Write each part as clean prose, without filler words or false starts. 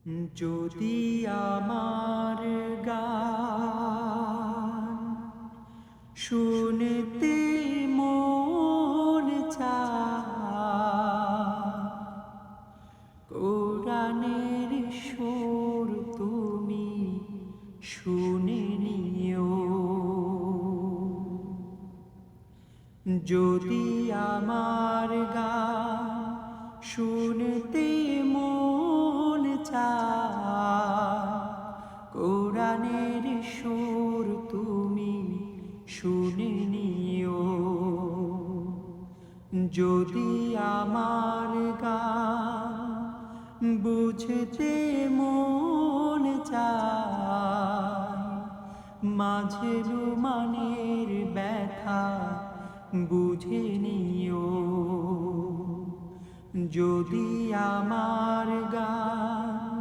যদি আমার গান শুনতে মন চায়, কোরআনের সুর তুমি শুনে নিও। যদি আমার গান শুনতে মন চায়, কোরআনের সুর তুমি শুনে নিও। যদি আমার গান বুঝতে মন চায়, মাঝে রুমানের ব্যথা বুঝে নিও। যদি আমার গান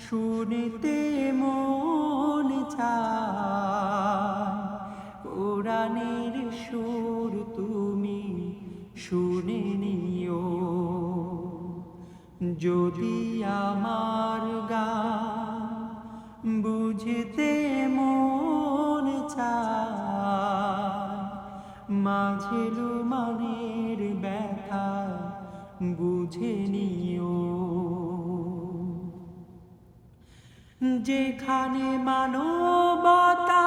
শুনতে মন চায়, কোরআনের সুর তুমি শুনে নিও। যদি আমার গান বুঝতে মন চায়, মাঝে রুমানের ব্যথা বুঝে নিও। যেখানে মানবতা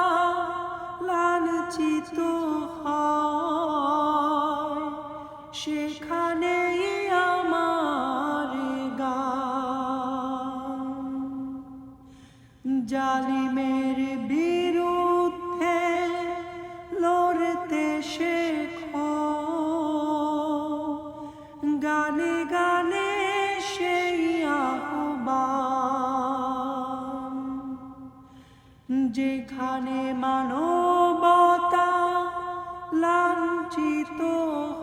লাঞ্ছিত হয়, সেখানেই আমার গান। জালিমের বিরুদ্ধে লড়তে শেখো, গানে গানে সেই আহ্বান। যেখানে মানবতা লাঞ্ছিত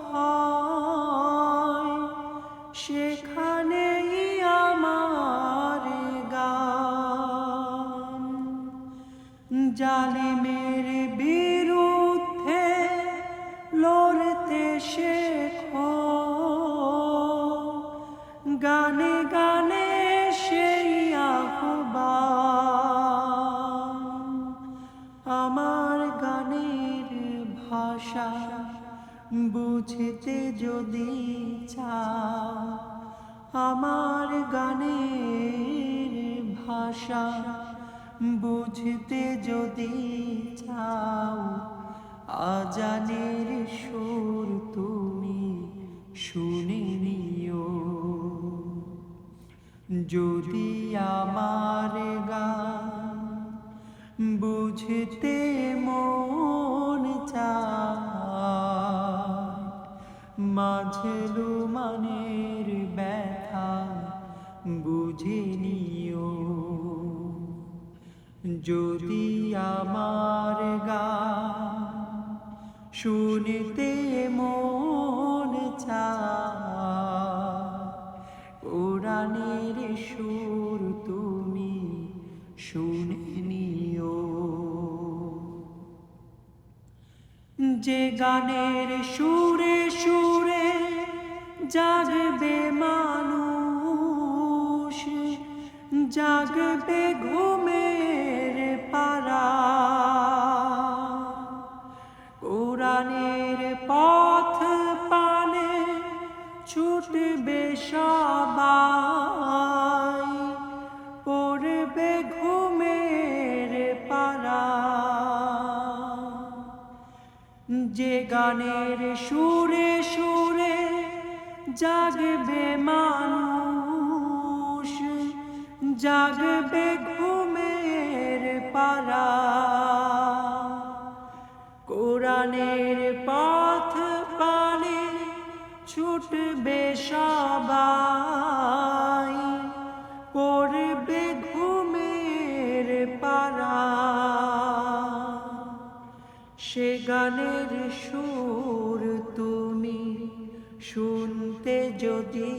হয়, সেখানেই আমার গান। জালিমের বিরুদ্ধে লড়তে শেখো, গানে গানে সেই আহ্বান। আমার গানের ভাষা বুঝতে যদি চাও, আমার গানের ভাষা বুঝতে যদি চাও, আজানের সুর তুমি শুনে নিও। যদি আমার গান বুঝতে মন চায়, মাঝে রুমানের ব্যথা বুঝে নিও। যদি আমার গান শুনতে মন চায়, কোরআনের সুর তুমি শুনে নিও। যে গানের সুরে সুরে জাগবে মানুষ, জাগবে ঘুমের পারা। কোরআনের পথ পানে ছুটবে সবাই, পড়বে ঘুমের পারা। যে গানের সুরে সুরে জাগবে মানুষ, জাগবে ঘুমের পারা। কোরআনের পথ পানে ছুটবে সবাই, পড়বে ঘুমের পারা। সে গানের সুর তুমি শুনতে যদি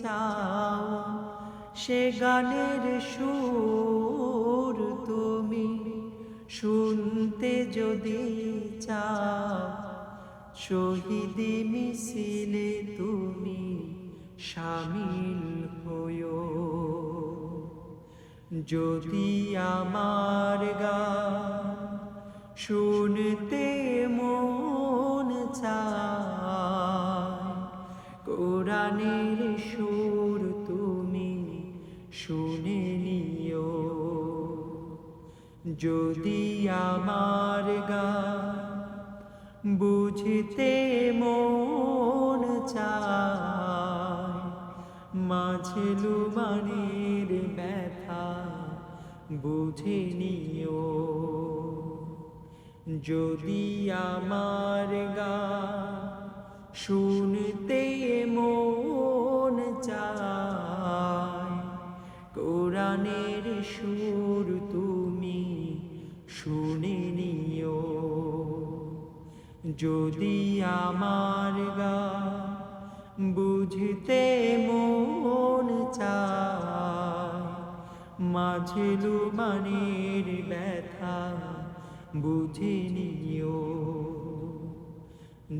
চাও, সে গানের সুর তুমি শুনতে যদি চাও, শহীদি মিছিলে তুমি শামিল হয়ো। যদি আমার গান শুনতে মন চায়, কোরআনের সুর তুমি শুনে নিও। যদি আমার গান বুঝতে মন চায়, মাঝে লুবানের ব্যথা বুঝে নিও। যদি আমার গান শুনতে মন চায়, কোরআনের সুর তুমি শুনে নিও। যদি আমার গান বুঝতে মন চায়, মাঝে লুবানের ব্যথা বুঝে নিও।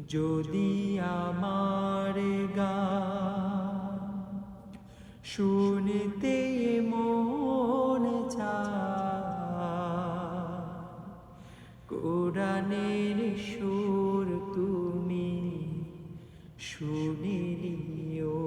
যদি আমার গান শুনতে মন চায়, কোরআনের সুর তুমি শুনে নিও।